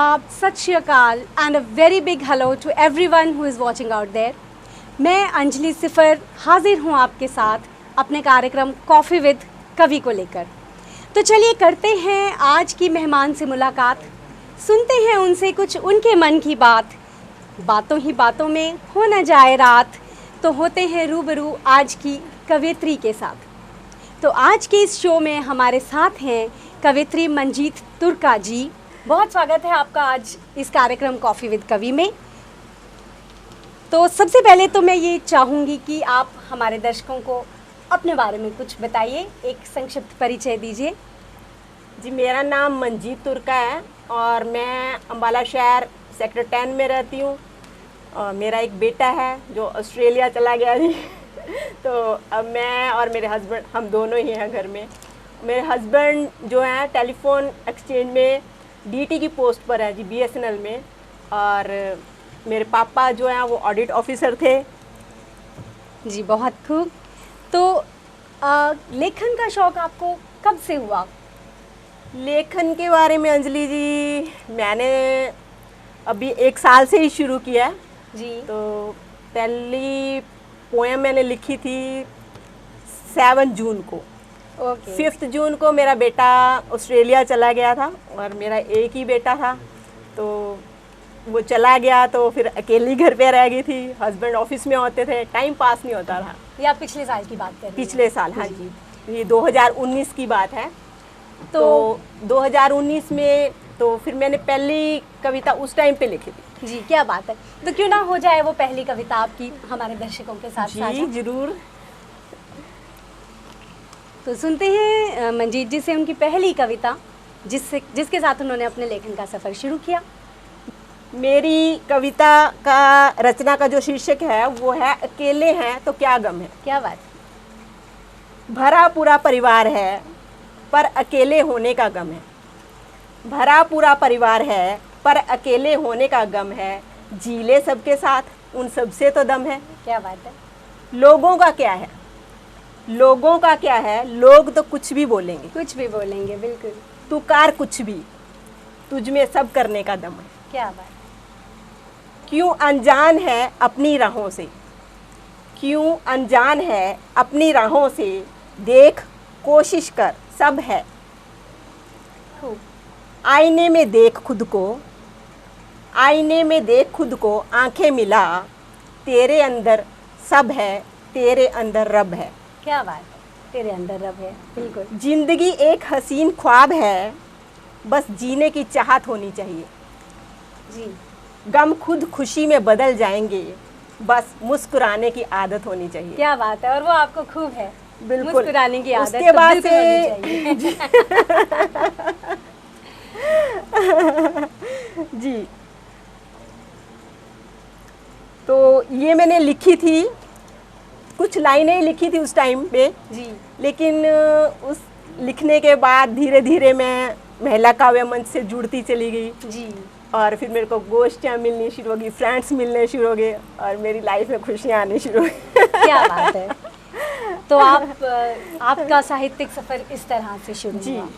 आदाब, सत श्री अकाल and a very big hello to everyone who is watching out there. मैं अंजलि सिफर हाजिर हूँ आपके साथ अपने कार्यक्रम कॉफ़ी विद कवि को लेकर। तो चलिए करते हैं आज की मेहमान से मुलाकात, सुनते हैं उनसे कुछ उनके मन की बात। बातों ही बातों में हो न जाए रात, तो होते हैं रूबरू आज की कवियत्री के साथ। तो आज के इस शो में हमारे साथ हैं कवियत्री मंजीत तुर्का जी। बहुत स्वागत है आपका आज इस कार्यक्रम कॉफ़ी विद कवि में। तो सबसे पहले तो मैं ये चाहूँगी कि आप हमारे दर्शकों को अपने बारे में कुछ बताइए, एक संक्षिप्त परिचय दीजिए। जी, मेरा नाम मंजीत तुर्का है और मैं अम्बाला शहर सेक्टर 10 में रहती हूँ। और मेरा एक बेटा है जो ऑस्ट्रेलिया चला गया जी। तो अब मैं और मेरे हस्बैंड हम दोनों ही हैं घर में। मेरे हस्बैंड जो हैं टेलीफोन एक्सचेंज में डीटी की पोस्ट पर है जी, बीएसएनएल में। और मेरे पापा जो हैं वो ऑडिट ऑफिसर थे जी। बहुत खूब। तो लेखन का शौक़ आपको कब से हुआ? लेखन के बारे में अंजलि जी, मैंने अभी 1 साल से ही शुरू किया जी। तो पहली पोएम मैंने लिखी थी 7 जून को। ओके। 5 जून को मेरा बेटा ऑस्ट्रेलिया चला गया था और मेरा एक ही बेटा था, तो वो चला गया तो फिर अकेली घर पे रह गई थी। हस्बैंड ऑफिस में होते थे, टाइम पास नहीं होता था। या पिछले साल की बात कर रही हैं? पिछले साल, हाँ जी, ये 2019 की बात है। तो 2019 में तो फिर मैंने पहली कविता उस टाइम पे लिखी थी जी। क्या बात है। तो क्यों ना हो जाए वो पहली कविता आपकी हमारे दर्शकों के साथ साझा? जी जरूर। तो सुनते हैं मंजीत जी से उनकी पहली कविता जिसके साथ उन्होंने अपने लेखन का सफ़र शुरू किया। मेरी कविता का रचना का जो शीर्षक है वो है अकेले हैं तो क्या गम है। क्या बात। भरा पूरा परिवार है पर अकेले होने का गम है। भरा पूरा परिवार है पर अकेले होने का गम है। झीले सबके साथ उन सबसे तो दम है। क्या बात है। लोगों का क्या है, लोगों का क्या है, लोग तो कुछ भी बोलेंगे, कुछ भी बोलेंगे, बिल्कुल। तू कार कुछ भी, तुझ में सब करने का दम है। क्या बात। क्यों अनजान है अपनी राहों से, क्यों अनजान है अपनी राहों से, देख कोशिश कर सब है। खूब। आईने में देख खुद को, आईने में देख खुद को, आंखें मिला, तेरे अंदर सब है, तेरे अंदर रब है। क्या बात है। तेरे अंदर रब है, बिल्कुल। जिंदगी एक हसीन ख्वाब है, बस जीने की चाहत होनी चाहिए। जी। गम खुद खुशी में बदल जाएंगे, बस मुस्कुराने की आदत होनी चाहिए। क्या बात है। और वो आपको खूब है, बिल्कुल। मुस्कुराने की आदत उसके तो बाद बिल्कुल से होनी चाहिए। जी, तो ये मैंने लिखी थी, कुछ लाइनें लिखी थी उस टाइम पे जी। लेकिन उस लिखने के बाद धीरे धीरे मैं महिला काव्य मंच से जुड़ती चली गई जी। और फिर मेरे को गोष्ठियाँ मिलनी शुरू हो गई, फ्रेंड्स मिलने शुरू हो गए और मेरी लाइफ में खुशियाँ आनी शुरू हो गई। क्या बात है। तो आपका साहित्यिक सफ़र इस तरह से शुरू जी, हुआ।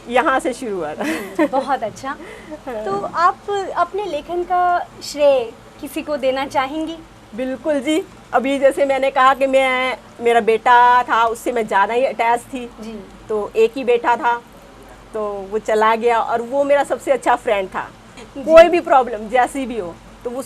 यहाँ से शुरू हुआ था। बहुत अच्छा। तो आप अपने लेखन का श्रेय किसी को देना चाहेंगी? बिल्कुल जी। अभी जैसे मैंने कहा कि मेरा बेटा था, उससे मैं ज़्यादा ही अटैच थी जी। तो एक ही बेटा था, तो वो चला गया और वो मेरा सबसे अच्छा फ्रेंड था। कोई भी प्रॉब्लम जैसी भी हो तो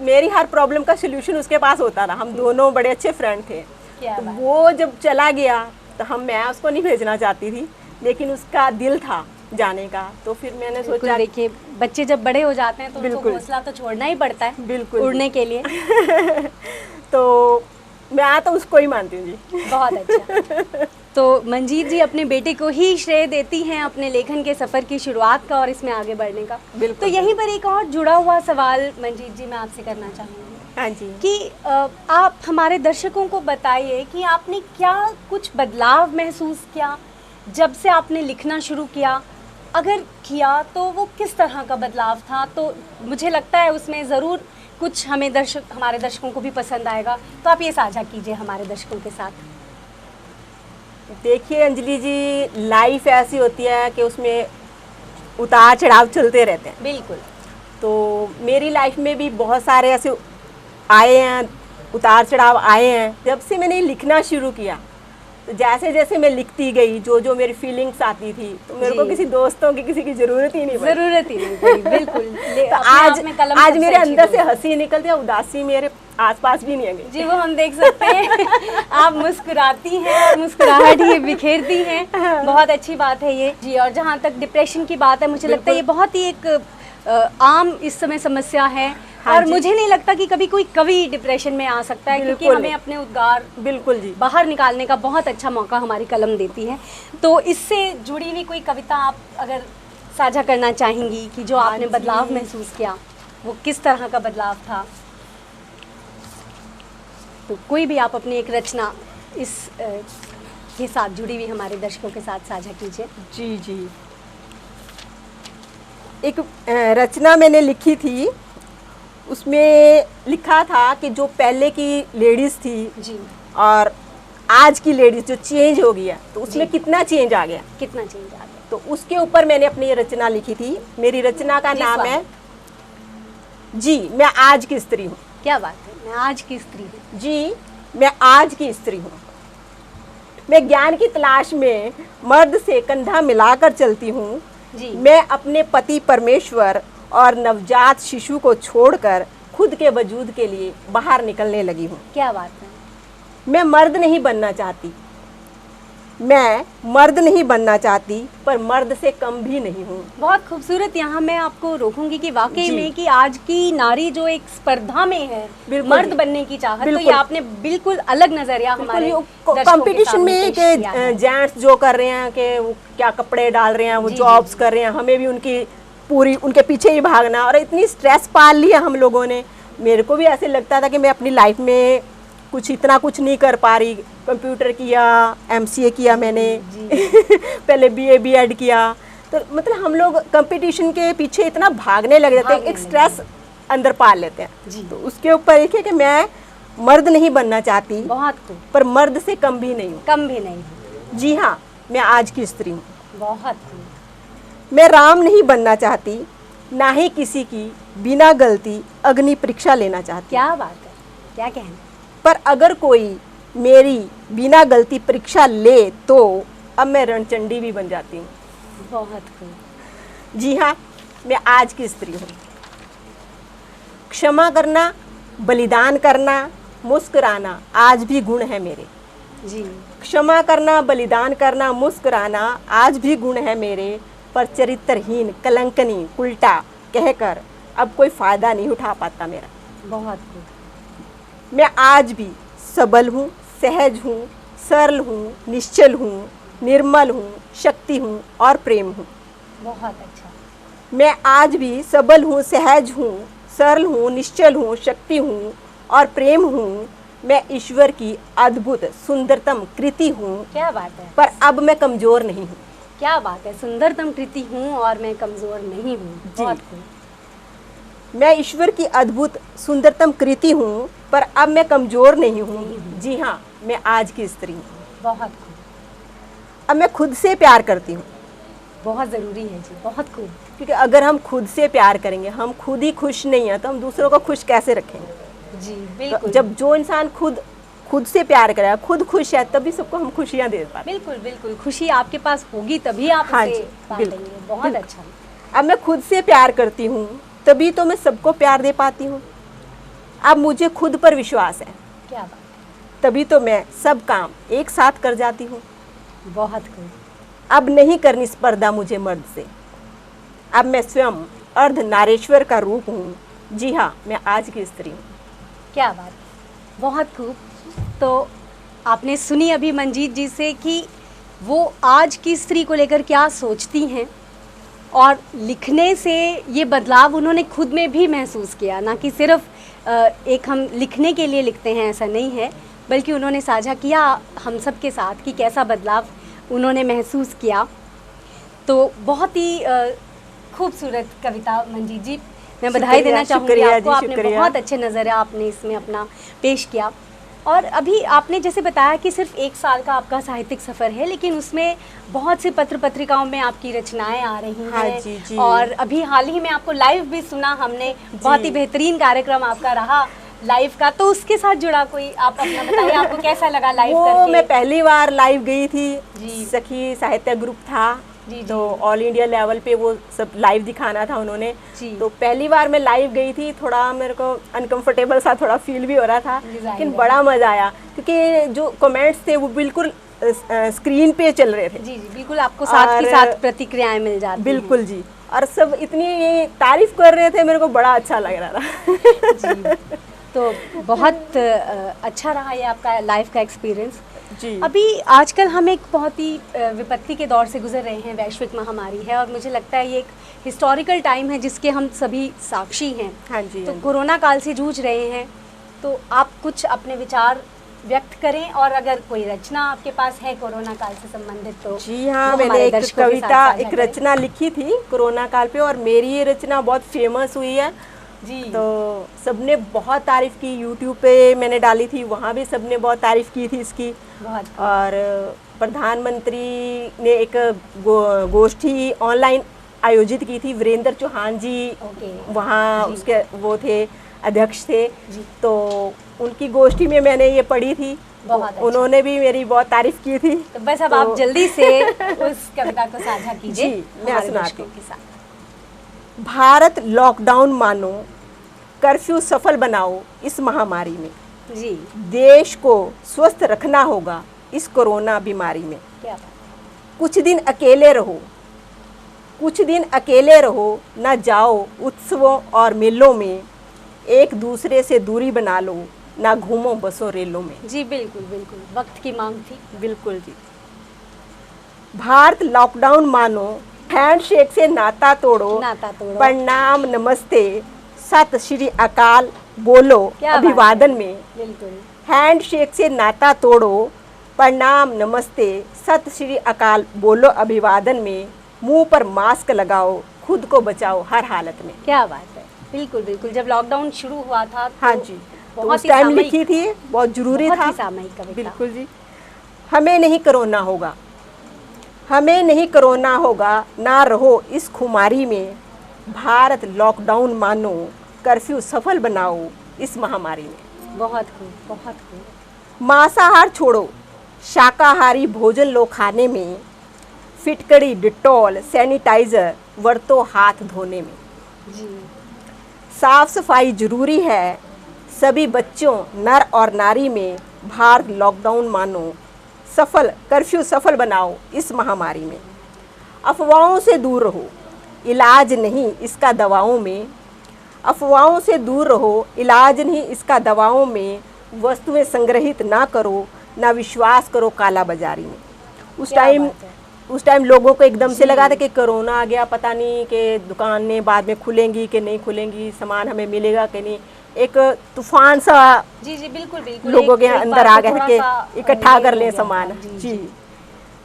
मेरी हर प्रॉब्लम का सलूशन उसके पास होता था। हम दोनों बड़े अच्छे फ्रेंड थे। तो वो जब चला गया तो मैं उसको नहीं भेजना चाहती थी, लेकिन उसका दिल था जाने का। तो फिर मैंने सोचा, देखिए बच्चे जब बड़े हो जाते हैं तो उनको बिल्कुल घोंसला तो छोड़ना ही पड़ता है, बिल्कुल उड़ने के लिए। तो मैं तो उसको ही मानती हूँ जी। बहुत अच्छा। तो मंजीत जी अपने बेटे को ही श्रेय देती हैं अपने लेखन के सफ़र की शुरुआत का और इसमें आगे बढ़ने का। बिल्कुल। तो यहीं पर एक और जुड़ा हुआ सवाल मंजीत जी मैं आपसे करना चाहूँगी। हाँ जी। कि आप हमारे दर्शकों को बताइए कि आपने क्या कुछ बदलाव महसूस किया जब से आपने लिखना शुरू किया, अगर किया तो वो किस तरह का बदलाव था? तो मुझे लगता है उसमें ज़रूर कुछ हमारे दर्शकों को भी पसंद आएगा, तो आप ये साझा कीजिए हमारे दर्शकों के साथ। देखिए अंजलि जी, लाइफ ऐसी होती है कि उसमें उतार चढ़ाव चलते रहते हैं। बिल्कुल। तो मेरी लाइफ में भी बहुत सारे ऐसे आए हैं, उतार चढ़ाव आए हैं। जब से मैंने लिखना शुरू किया तो जैसे जैसे मैं लिखती गई, जो जो मेरी फीलिंग्स आती थी, तो मेरे को किसी दोस्तों की, किसी की ज़रूरत ही नहीं पड़ी। ज़रूरत ही नहीं पड़ी, बिल्कुल। तो आज मेरे अंदर से हंसी निकलती है, उदासी मेरे आसपास भी नहीं है। जी, वो हम देख सकते हैं। आप मुस्कुराती हैं और मुस्कुराहट ही बिखेरती हैं, बहुत अच्छी बात है ये जी। और जहाँ तक डिप्रेशन की बात है, मुझे लगता है ये बहुत ही एक आम इस समय समस्या है। हाँ और जी। मुझे नहीं लगता कि कभी कोई कवि डिप्रेशन में आ सकता है, क्योंकि हमें अपने उद्गार बिल्कुल जी बाहर निकालने का बहुत अच्छा मौका हमारी कलम देती है। तो इससे जुड़ी हुई कोई कविता आप अगर साझा करना चाहेंगी कि जो आपने बदलाव महसूस किया, वो किस तरह का बदलाव था? तो कोई भी आप अपनी एक रचना इस के साथ जुड़ी हुई हमारे दर्शकों के साथ साझा कीजिए। जी जी। एक रचना मैंने लिखी थी, उसमें लिखा था कि जो पहले की लेडीज़ थी जी और आज की लेडीज़ जो चेंज हो गया, तो उसमें कितना चेंज आ गया, कितना चेंज आ गया। तो उसके ऊपर मैंने अपनी ये रचना लिखी थी। मेरी रचना का नाम है जी मैं आज की स्त्री हूँ। क्या बात है, मैं आज की स्त्री हूँ। जी मैं आज की स्त्री हूँ। मैं ज्ञान की तलाश में मर्द से कंधा मिलाकर चलती हूँ। जी मैं अपने पति परमेश्वर और नवजात शिशु को छोड़कर खुद के वजूद के लिए बाहर निकलने लगी हूँ। क्या बात है। मैं मर्द नहीं बनना चाहती, मैं मर्द नहीं बनना चाहती, पर मर्द से कम भी नहीं हूँ। बहुत खूबसूरत। यहाँ मैं आपको रोकूंगी कि वाकई जी। में कि आज की नारी जो एक स्पर्धा में है, बिल्कुल मर्द जी। बनने की चाहत, तो ये बिल्कुल। आपने बिल्कुल अलग नजरिया हमारे कंपटीशन में कि जेंट्स जो कर रहे हैं कि वो क्या कपड़े डाल रहे हैं, वो जी, जॉब्स कर रहे हैं, हमें भी उनकी पूरी उनके पीछे ही भागना, और इतनी स्ट्रेस पाल लिया हम लोगों ने। मेरे को भी ऐसे लगता था कि मैं अपनी लाइफ में इतना कुछ नहीं कर पा रही। कंप्यूटर किया, MCA किया मैंने पहले BA B.Ed किया, तो मतलब हम लोग कंपटीशन के पीछे इतना भागने लग जाते हैं, एक स्ट्रेस अंदर पाल लेते हैं जी। तो उसके ऊपर एक है कि मैं मर्द नहीं बनना चाहती, बहुत खूब। पर मर्द से कम भी नहीं हूँ। कम भी नहीं है। जी हाँ, मैं आज की स्त्री हूँ। बहुत खूब। मैं राम नहीं बनना चाहती, ना ही किसी की बिना गलती अग्नि परीक्षा लेना चाहती। क्या बात है, क्या कहना। पर अगर कोई मेरी बिना गलती परीक्षा ले तो अब मैं रणचंडी भी बन जाती हूँ। बहुत खूब। जी हाँ, मैं आज की स्त्री हूँ। क्षमा करना, बलिदान करना, मुस्कुराना आज भी गुण है मेरे। जी क्षमा करना, बलिदान करना, मुस्कुराना आज भी गुण है मेरे, पर चरित्रहीन, कलंकनी, उल्टा कहकर अब कोई फ़ायदा नहीं उठा पाता मेरा। बहुत खूब। मैं आज भी सबल हूँ, सहज हूँ, सरल हूँ, निश्चल हूँ, निर्मल हूँ, शक्ति हूँ और प्रेम हूँ। बहुत अच्छा। मैं आज भी सबल हूँ, सहज हूँ, सरल हूँ, निश्चल हूँ, शक्ति हूँ और प्रेम हूँ। मैं ईश्वर की अद्भुत सुंदरतम कृति हूँ, क्या बात है, पर अब मैं कमज़ोर नहीं हूँ। क्या बात है। सुंदरतम कृति हूँ और मैं कमज़ोर नहीं हूँ। बहुत खूब। मैं ईश्वर की अद्भुत सुंदरतम कृति हूँ, पर अब मैं कमज़ोर नहीं हूँ। जी हाँ, मैं आज की स्त्री हूँ। बहुत खूब। अब मैं खुद से प्यार करती हूँ। बहुत ज़रूरी है जी। बहुत खूब। क्योंकि अगर हम खुद से प्यार करेंगे, हम खुद ही खुश नहीं हैं, तो हम दूसरों को खुश कैसे रखेंगे। जी तो बिल्कुल। जब जो इंसान खुद से प्यार करेगा, खुद खुश है, तभी सबको हम खुशियाँ दे पाते। बिल्कुल बिल्कुल। खुशी आपके पास होगी तभी आप हाँ उसे जी, बांटेंगे। बिल्कुल, बहुत बिल्कुल। अच्छा। अब मैं खुद से प्यार करती हूँ, तभी तो मैं सबको प्यार दे पाती हूँ। अब मुझे खुद पर विश्वास है, क्या बात। तभी तो मैं सब काम एक साथ कर जाती हूँ। बहुत खूब। अब नहीं करनी स्पर्धा मुझे मर्द से, अब मैं स्वयं अर्ध नारेश्वर का रूप हूँ। जी हाँ, मैं आज की स्त्री हूँ। क्या बात। बहुत खूब। तो आपने सुनी अभी मंजीत जी से कि वो आज की स्त्री को लेकर क्या सोचती हैं, और लिखने से ये बदलाव उन्होंने खुद में भी महसूस किया। ना कि सिर्फ एक हम लिखने के लिए लिखते हैं, ऐसा नहीं है, बल्कि उन्होंने साझा किया हम सब के साथ कि कैसा बदलाव उन्होंने महसूस किया। तो बहुत ही खूबसूरत कविता मंजीत जी, मैं बधाई देना चाहूँगी आपको। आपने बहुत अच्छे नज़रिया आपने इसमें अपना पेश किया। और अभी आपने जैसे बताया कि सिर्फ 1 साल का आपका साहित्यिक सफ़र है, लेकिन उसमें बहुत सी पत्र पत्रिकाओं में आपकी रचनाएं आ रही हाँ हैं। जी, जी। और अभी हाल ही में आपको लाइव भी सुना हमने, बहुत ही बेहतरीन कार्यक्रम आपका रहा लाइव का। तो उसके साथ जुड़ा कोई आप अपना बताइए, आपको कैसा लगा लाइव वो करके? मैं पहली बार लाइव गई थी, जी। सखी साहित्य ग्रुप था, जी, तो ऑल इंडिया लेवल पे वो सब लाइव दिखाना था उन्होंने। जी। तो पहली बार मैं लाइव गई थी, थोड़ा मेरे को अनकंफर्टेबल सा थोड़ा फील भी हो रहा था, लेकिन बड़ा मज़ा आया क्योंकि जो कमेंट्स थे वो बिल्कुल स्क्रीन पे चल रहे थे। जी जी, बिल्कुल आपको साथ के साथ प्रतिक्रियाएं मिल जाती हैं। बिल्कुल जी, और सब इतनी तारीफ कर रहे थे, मेरे को बड़ा अच्छा लग रहा था। जी, तो बहुत अच्छा रहा ये आपका लाइफ का एक्सपीरियंस। जी। अभी आजकल हम एक बहुत ही विपत्ति के दौर से गुजर रहे हैं, वैश्विक महामारी है, और मुझे लगता है ये एक हिस्टोरिकल टाइम है जिसके हम सभी साक्षी हैं। हाँ जी। तो कोरोना काल से जूझ रहे हैं, तो आप कुछ अपने विचार व्यक्त करें, और अगर कोई रचना आपके पास है कोरोना काल से संबंधित तो जी हाँ, वो मैंने हमारे एक दर्शकों के साथ कविता, साझा एक करें। रचना लिखी थी कोरोना काल पे, और मेरी ये रचना बहुत फेमस हुई है जी। तो सबने बहुत तारीफ की। यूट्यूब पे मैंने डाली थी, वहाँ भी सबने बहुत तारीफ की थी इसकी। बहुत और प्रधानमंत्री ने एक गोष्ठी ऑनलाइन आयोजित की थी, वीरेंद्र चौहान जी ओके। वहाँ जी। उसके वो थे, अध्यक्ष थे। जी। तो उनकी गोष्ठी में मैंने ये पढ़ी थी, तो बहुत अच्छा। उन्होंने भी मेरी बहुत तारीफ की थी। तो बस अब आप जल्दी से उस कविता को साझा कीजिए जी, मैं हमारे सुनाती दर्शकों के साथ। भारत लॉकडाउन मानो, कर्फ्यू सफल बनाओ इस महामारी में। जी, देश को स्वस्थ रखना होगा इस कोरोना बीमारी में। क्या बात। कुछ दिन अकेले रहो, कुछ दिन अकेले रहो, ना जाओ उत्सवों और मेलों में। एक दूसरे से दूरी बना लो, ना घूमो बसों रेलों में। जी बिल्कुल बिल्कुल, वक्त की मांग थी। बिल्कुल जी। भारत लॉकडाउन मानो, हैंडशेक से नाता तोड़ो, नाता तोड़ो। प्रणाम नमस्ते सत श्री अकाल बोलो क्या बात अभिवादन है। में। बिल्कुल। हैंडशेक से नाता तोड़ो, प्रणाम नमस्ते सत श्री अकाल बोलो अभिवादन में। मुंह पर मास्क लगाओ, खुद को बचाओ हर हालत में। क्या बात है। बिल्कुल बिल्कुल, जब लॉकडाउन शुरू हुआ था तो हाँ जी, तो बहुत उस ही टाइम सामयिक- लिखी थी, बहुत जरूरी बहुत था। ही सामयिक कविता। बिल्कुल जी। हमें नहीं कोरोना होगा, हमें नहीं कोरोना होगा, ना रहो इस खुमारी में। भारत लॉकडाउन मानो, कर्फ्यू सफल बनाओ इस महामारी में। बहुत खूब, बहुत खूब। मांसाहार छोड़ो, शाकाहारी भोजन लो खाने में। फिटकड़ी, डिटॉल, सैनिटाइजर वरतो हाथ धोने में। जी। साफ सफाई जरूरी है सभी बच्चों, नर और नारी में। भारत लॉकडाउन मानो, सफल कर्फ्यू सफल बनाओ इस महामारी में। अफवाहों से दूर रहो, इलाज नहीं इसका दवाओं में। अफवाहों से दूर रहो, इलाज नहीं इसका दवाओं में। वस्तुएं संग्रहित ना करो, ना विश्वास करो काला बाजारी में। उस टाइम लोगों को एकदम से लगा था कि कोरोना आ गया, पता नहीं कि दुकानें बाद में खुलेंगी कि नहीं खुलेंगी, सामान हमें मिलेगा कि नहीं। एक तूफान सा जी जी बिल्कुल बिल्कुल, लोगों के एक अंदर बार आ को गया थोड़ा कि सा इकट्ठा कर हो लें गया सामान। था। जी, जी,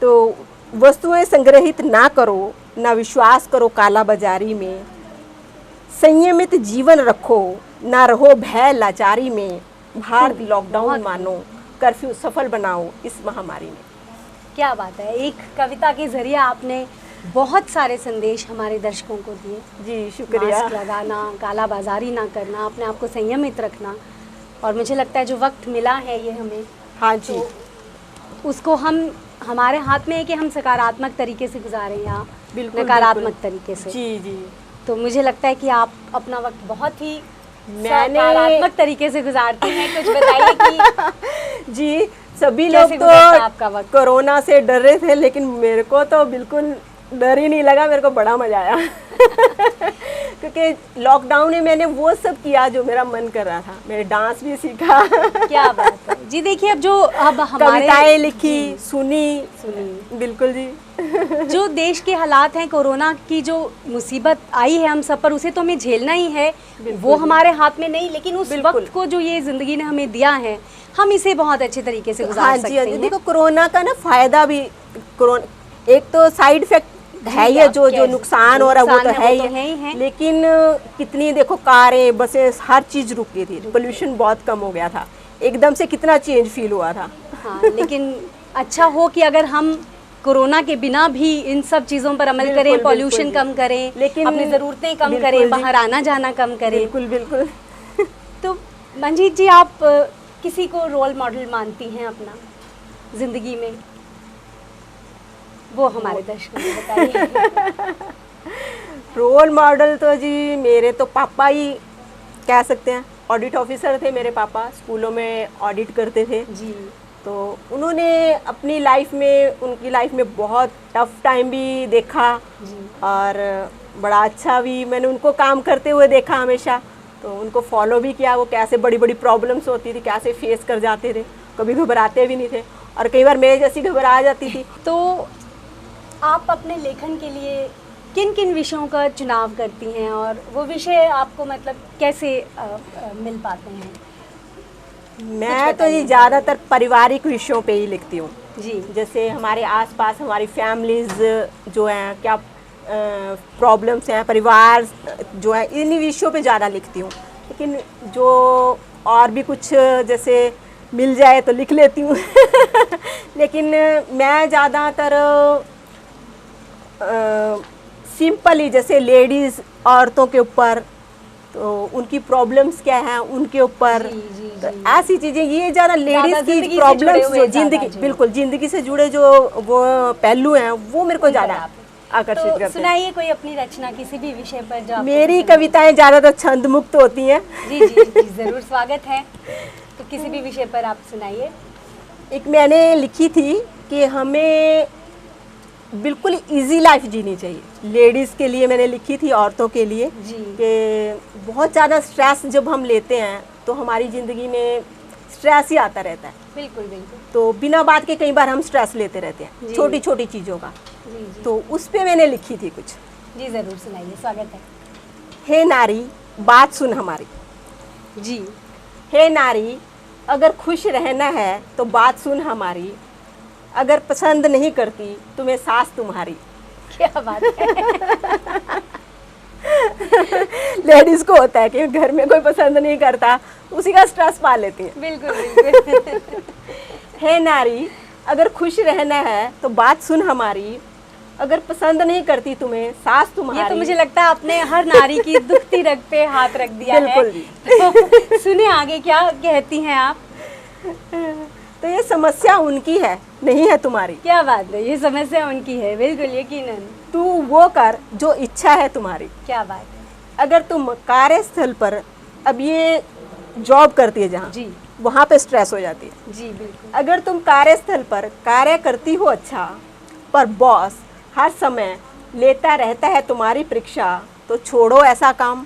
तो वस्तुएं संग्रहित ना करो, ना विश्वास करो काला बाजारी में। संयमित जीवन रखो, ना रहो भय लाचारी में। भारत लॉकडाउन मानो, कर्फ्यू सफल बनाओ इस महामारी में। क्या बात है। एक कविता के जरिए आपने बहुत सारे संदेश हमारे दर्शकों को दिए। जी शुक्रिया। मास्क लगाना, काला बाजारी ना करना, अपने आप को संयमित रखना, और मुझे लगता है जो वक्त मिला है ये हमें, हाँ जी, तो उसको हम हमारे हाथ में है कि हम सकारात्मक तरीके से गुजारें या बिल्कुल नकारात्मक तरीके से। जी जी। तो मुझे लगता है कि आप अपना वक्त बहुत ही मैंने सकारात्मक तरीके से गुजारती हैं। कुछ बताइए कि जी, सभी कैसे लोग गुजरता आपका तो वक्त? कोरोना से डर रहे थे, लेकिन मेरे को तो बिल्कुल डर ही नहीं लगा, मेरे को बड़ा मजा आया। क्योंकि लॉकडाउन में मैंने वो सब किया जो मेरा मन कर रहा था। मैंने डांस भी सीखा, क्या बात है जी। देखिए अब जो अब हमारे कविताएं लिखी, सुनी। बिल्कुल जी। जो देश के हालात हैं, कोरोना की जो मुसीबत आई है हम सब पर, उसे तो हमें झेलना ही है, वो हमारे हाथ में नहीं, लेकिन उस वक्त को जो ये जिंदगी ने हमें दिया है, हम इसे बहुत अच्छे तरीके से गुजार हाँ सकते जी, हाँ जी। हैं। देखो कोरोना का ना फायदा भी, एक तो साइड इफेक्ट है ये, जो नुकसान हो रहा है वो तो है ही है। लेकिन कितनी देखो कारें, बसें, हर चीज़ रुक गई थी, पोल्यूशन बहुत कम हो गया था। एकदम से कितना चेंज फील हुआ था। हाँ, लेकिन अच्छा हो कि अगर हम कोरोना के बिना भी इन सब चीज़ों पर अमल बिल्कुल, करें, पॉल्यूशन बिल्कुल कम करें, लेकिन अपनी ज़रूरतें कम बिल्कुल करें, जी। बाहर आना जाना कम करें। बिल्कुल बिल्कुल। तो मंजीत जी, आप किसी को रोल मॉडल मानती हैं अपना ज़िंदगी में? वो हमारे दर्शकों को बताइए। रोल मॉडल तो जी मेरे तो पापा ही कह सकते हैं। ऑडिट ऑफिसर थे मेरे पापा, स्कूलों में ऑडिट करते थे। जी। तो उन्होंने अपनी लाइफ में, उनकी लाइफ में बहुत टफ टाइम भी देखा जी। और बड़ा अच्छा भी मैंने उनको काम करते हुए देखा हमेशा। तो उनको फॉलो भी किया, वो कैसे बड़ी बड़ी प्रॉब्लम्स होती थी कैसे फेस कर जाते थे, कभी घबराते भी नहीं थे, और कई बार मेरे जैसी घबरा जाती थी। तो आप अपने लेखन के लिए किन किन विषयों का चुनाव करती हैं, और वो विषय आपको मतलब कैसे मिल पाते हैं? मैं तो ये ज़्यादातर पारिवारिक विषयों पे ही लिखती हूँ। जी। जैसे हमारे आसपास हमारी फैमिलीज़ जो हैं, क्या प्रॉब्लम्स हैं, परिवार जो है, इन्हीं विषयों पे ज़्यादा लिखती हूँ। लेकिन जो और भी कुछ जैसे मिल जाए तो लिख लेती हूँ। लेकिन मैं ज़्यादातर सिंपल ही, जैसे लेडीज़, औरतों के ऊपर, तो उनकी प्रॉब्लम्स क्या हैं उनके ऊपर, जी, जी, तो जी। ऐसी चीज़ें, ये ज़्यादा लेडीज़ ज़िंदगी की से जुड़े प्रॉब्लम्स हुए जो ज़्यादा जिंदगी, जो- बिल्कुल ज़िंदगी से जुड़े जो वो पहलू हैं, वो मेरे को ज़्यादा आकर्षित तो करते हैं। सुनाइए कोई अपनी रचना किसी भी विषय पर जो आपको मेरी पसंद हो। कविताएं ज़्यादातर छंद मुक्त होती हैं। जी जी जी, ज़रूर स्वागत है। तो किसी भी विषय पर आप सुनाइए। एक मैंने लिखी थी कि हमें बिल्कुल इजी लाइफ जीनी चाहिए। लेडीज़ के लिए मैंने लिखी थी, औरतों के लिए, जी। कि बहुत ज़्यादा स्ट्रेस जब हम लेते हैं तो हमारी ज़िंदगी में स्ट्रेस ही आता रहता है। बिल्कुल बिल्कुल। तो बिना बात के कई बार हम स्ट्रेस लेते रहते हैं, जी। छोटी छोटी चीज़ों का। जी जी तो उस पे मैंने लिखी थी कुछ। जी, ज़रूर सुनाइए, स्वागत है। हे नारी बात सुन हमारी, जी। हे नारी अगर खुश रहना है तो बात सुन हमारी, अगर पसंद नहीं करती तुम्हें सास तुम्हारी। क्या बात है। लेडीज़ को होता है कि घर में कोई पसंद नहीं करता, उसी का स्ट्रेस पा लेती है। बिल्कुल बिल्कुल। हे नारी अगर खुश रहना है तो बात सुन हमारी, अगर पसंद नहीं करती तुम्हें सास तुम्हारी। ये तो मुझे लगता है आपने हर नारी की दुखती रग पे हाथ रख दिया है। बिल्कुल जी। तो सुने आगे क्या कहती हैं आप। तो ये समस्या उनकी है, नहीं है तुम्हारी। क्या बात है, ये समस्या उनकी है, बिल्कुल यकीनन। तू वो कर जो इच्छा है तुम्हारी। क्या बात है। अगर तुम कार्यस्थल पर, अब ये जॉब करती है जहाँ, जी वहाँ पे स्ट्रेस हो जाती है। जी बिल्कुल। अगर तुम कार्यस्थल पर कार्य करती हो अच्छा, पर बॉस हर समय लेता रहता है तुम्हारी परीक्षा, तो छोड़ो ऐसा काम,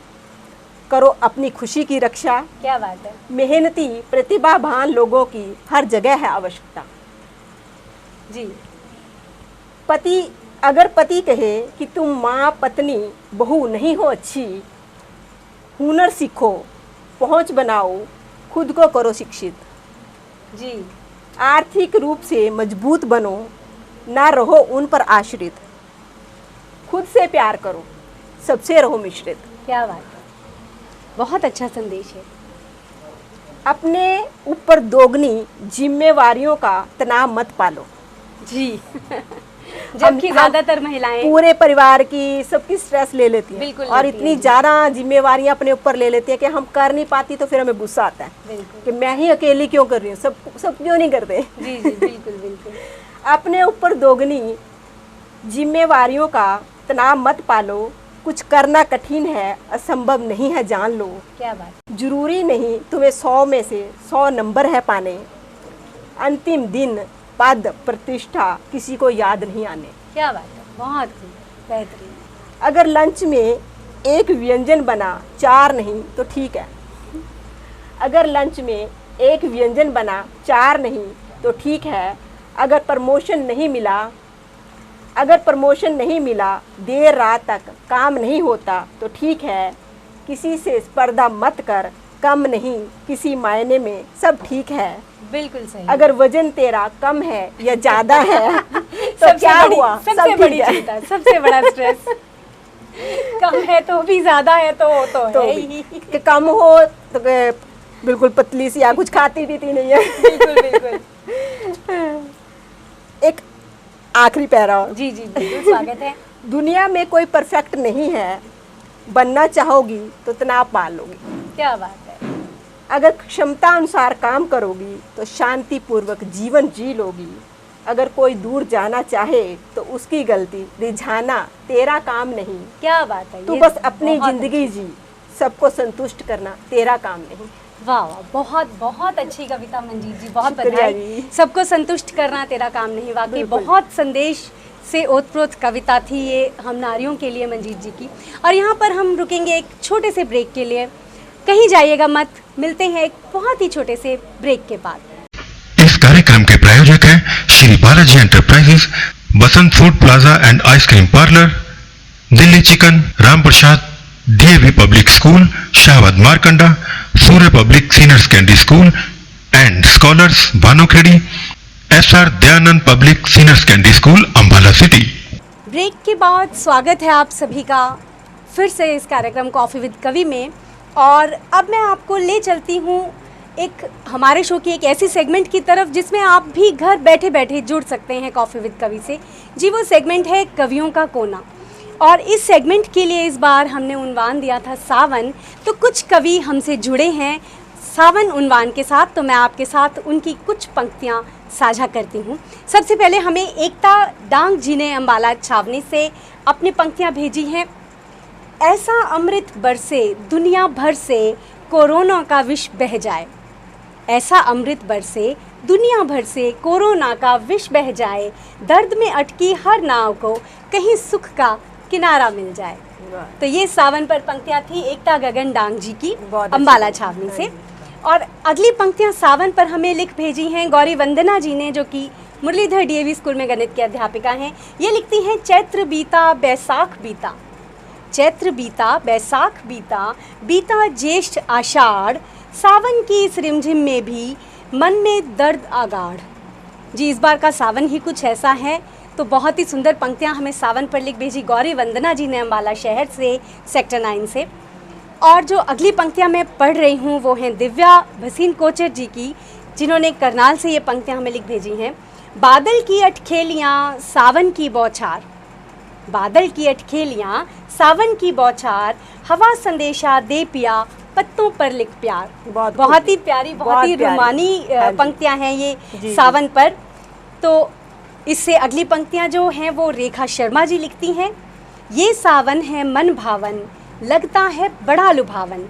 करो अपनी खुशी की रक्षा। क्या बात है। मेहनती प्रतिभावान लोगों की हर जगह है आवश्यकता। जी पति, अगर पति कहे कि तुम माँ, पत्नी, बहू नहीं हो अच्छी, हुनर सीखो, पहुँच बनाओ, खुद को करो शिक्षित। जी आर्थिक रूप से मजबूत बनो, ना रहो उन पर आश्रित, खुद से प्यार करो, सबसे रहो मिश्रित। क्या बात है, बहुत अच्छा संदेश है। अपने ऊपर दोगुनी जिम्मेवारियों का तनाव मत पालो। जी जबकि हम ज्यादातर महिलाएं पूरे परिवार की, सबकी स्ट्रेस ले लेती हैं, बिल्कुल और लेती इतनी हैं। ज़्यादा जिम्मेवारियां अपने ऊपर ले लेती हैं कि हम कर नहीं पाती, तो फिर हमें गुस्सा आता है बिल्कुल। कि मैं ही अकेली क्यों कर रही हूँ, सब क्यों नहीं करते। जी जी बिल्कुल बिल्कुल। अपने ऊपर दोगुनी जिम्मेवारियों का तनाव मत पालो, कुछ करना कठिन है, असंभव नहीं है जान लो। क्या बात। जरूरी नहीं तुम्हें 100 में से 100 नंबर है पाने, अंतिम दिन पद प्रतिष्ठा किसी को याद नहीं आने। क्या बात है, बहुत खूब, बेहतरीन। अगर लंच में एक व्यंजन बना 4 नहीं तो ठीक है, अगर लंच में एक व्यंजन बना 4 नहीं तो ठीक है, अगर प्रमोशन नहीं मिला, देर रात तक काम नहीं होता तो ठीक है, किसी से स्पर्धा मत कर, कम नहीं किसी मायने में सब ठीक है। बिल्कुल सही। अगर वजन तेरा कम है या ज्यादा है तो क्या हुआ, सबसे बड़ी चिंता, सबसे बड़ा स्ट्रेस कम है तो भी, ज्यादा है तो है ही। कि कम हो तो बिल्कुल पतली सी, या कुछ खाती पीती नहीं है। बिल्कुल बिल्कुल। एक आखिरी पैरा। जी जी बिल्कुल, स्वागत है। दुनिया में कोई परफेक्ट नहीं है, बनना चाहोगी तो तनाव पाल लोगी। क्या बात है। अगर क्षमता अनुसार काम करोगी तो शांतिपूर्वक जीवन जी लोगी। अगर कोई दूर जाना चाहे तो उसकी गलती रिझाना तेरा काम नहीं। क्या बात है। तू ये बस अपनी बहुत जिंदगी जी, सबको संतुष्ट करना तेरा काम नहीं। वाह वाह, बहुत बहुत अच्छी कविता मंजीत जी, बहुत शुक्रिया बधाई। जी। सबको संतुष्ट करना तेरा काम नहीं, वाकई बिल्कुल। बहुत संदेश से ओतप्रोत कविता थी ये हम नारियों के लिए मंजीत जी की। और यहाँ पर हम रुकेंगे एक छोटे से ब्रेक के लिए, कहीं जाइएगा मत, मिलते हैं एक बहुत ही छोटे से ब्रेक के बाद। इस कार्यक्रम के प्रायोजक हैं Shri Balaji enterprises, Basant food plaza and ice cream parlour, Delhi chicken, Ram Prasad, DAV public school, Shahabad Markanda, Surya public senior secondary school and scholars, Bhanukhedi, SR Dayanand public senior secondary school, Ambala city. Break के बाद स्वागत है आप सभी का फिर से इस कार्यक्रम कॉफ़ी विद कवि में। और अब मैं आपको ले चलती हूँ एक हमारे शो की एक ऐसी सेगमेंट की तरफ जिसमें आप भी घर बैठे बैठे जुड़ सकते हैं कॉफ़ी विद कवि से। जी वो सेगमेंट है कवियों का कोना। और इस सेगमेंट के लिए इस बार हमने उन्वान दिया था सावन, तो कुछ कवि हमसे जुड़े हैं सावन उन्वान के साथ, तो मैं आपके साथ उनकी कुछ पंक्तियाँ साझा करती हूँ। सबसे पहले हमें एकता डांग जी ने अम्बाला छावनी से अपनी पंक्तियाँ भेजी हैं। ऐसा अमृत बरसे दुनिया भर से कोरोना का विष बह जाए। ऐसा अमृत बरसे दुनिया भर से कोरोना का विष बह जाए। दर्द में अटकी हर नाव को कहीं सुख का किनारा मिल जाए। तो ये सावन पर पंक्तियाँ थी एकता गगन डांग जी की अम्बाला छावनी से। और अगली पंक्तियाँ सावन पर हमें लिख भेजी हैं गौरी वंदना जी ने, जो कि मुरलीधर DAV स्कूल में गणित की अध्यापिका हैं। ये लिखती हैं चैत्र बीता बैसाख बीता, चैत्र बीता बैसाख बीता, बीता ज्येष्ठ आषाढ़, सावन की इस रिमझिम में भी मन में दर्द आगाढ़। जी इस बार का सावन ही कुछ ऐसा है। तो बहुत ही सुंदर पंक्तियां हमें सावन पर लिख भेजी गौरी वंदना जी ने अम्बाला शहर से, सेक्टर 9 से। और जो अगली पंक्तियां मैं पढ़ रही हूं वो हैं दिव्या भसीन कोचर जी की, जिन्होंने करनाल से ये पंक्तियां हमें लिख भेजी हैं। बादल की अटखेलियाँ सावन की बौछार, बादल की अटखेलियाँ सावन की बौछार, हवा संदेशा दे पिया पत्तों पर लिख प्यार। बहुत ही प्यारी, बहुत ही रूमानी पंक्तियां हैं ये सावन पर। तो इससे अगली पंक्तियां जो हैं वो रेखा शर्मा जी लिखती हैं। ये सावन है मन भावन, लगता है बड़ा लुभावन,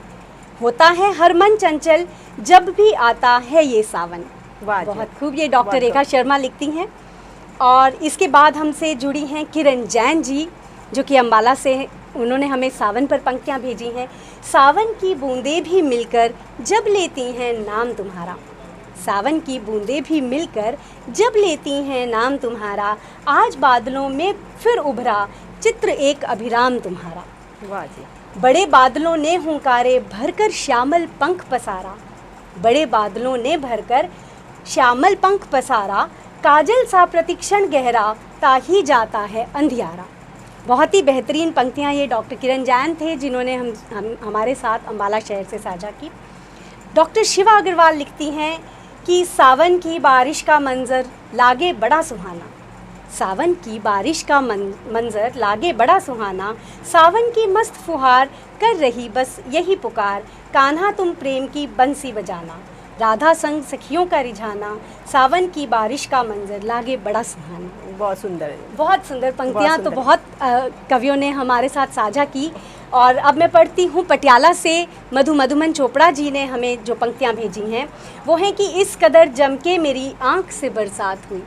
होता है हर मन चंचल जब भी आता है ये सावन। बहुत खूब, ये डॉक्टर रेखा शर्मा लिखती हैं। और इसके बाद हमसे जुड़ी हैं किरण जैन जी, जो कि अम्बाला से हैं। उन्होंने हमें सावन पर पंक्तियाँ भेजी हैं। सावन की बूंदें भी मिलकर जब लेती हैं नाम तुम्हारा, सावन की बूंदें भी मिलकर जब लेती हैं नाम तुम्हारा, आज बादलों में फिर उभरा चित्र एक अभिराम तुम्हारा। वाह जी। बड़े बादलों ने हुंकारे भरकर श्यामल पंख पसारा, बड़े बादलों ने भरकर श्यामल पंख पसारा, काजल सा प्रतिक्षण गहरा ताही जाता है अंधियारा। बहुत ही बेहतरीन पंक्तियाँ ये डॉक्टर किरण जैन थे, जिन्होंने हमारे साथ अम्बाला शहर से साझा की। डॉक्टर शिवा अग्रवाल लिखती हैं कि सावन की बारिश का मंजर लागे बड़ा सुहाना, सावन की बारिश का मंजर लागे बड़ा सुहाना, सावन की मस्त फुहार कर रही बस यही पुकार, कान्हा तुम प्रेम की बंसी बजाना, राधा संग सखियों का रिझाना, सावन की बारिश का मंजर लागे बड़ा सुहाना। बहुत सुंदर है, बहुत सुंदर पंक्तियाँ तो बहुत कवियों ने हमारे साथ साझा की। और अब मैं पढ़ती हूँ पटियाला से मधुमन चोपड़ा जी ने हमें जो पंक्तियाँ भेजी हैं वो हैं कि इस कदर जम के मेरी आँख से बरसात हुई,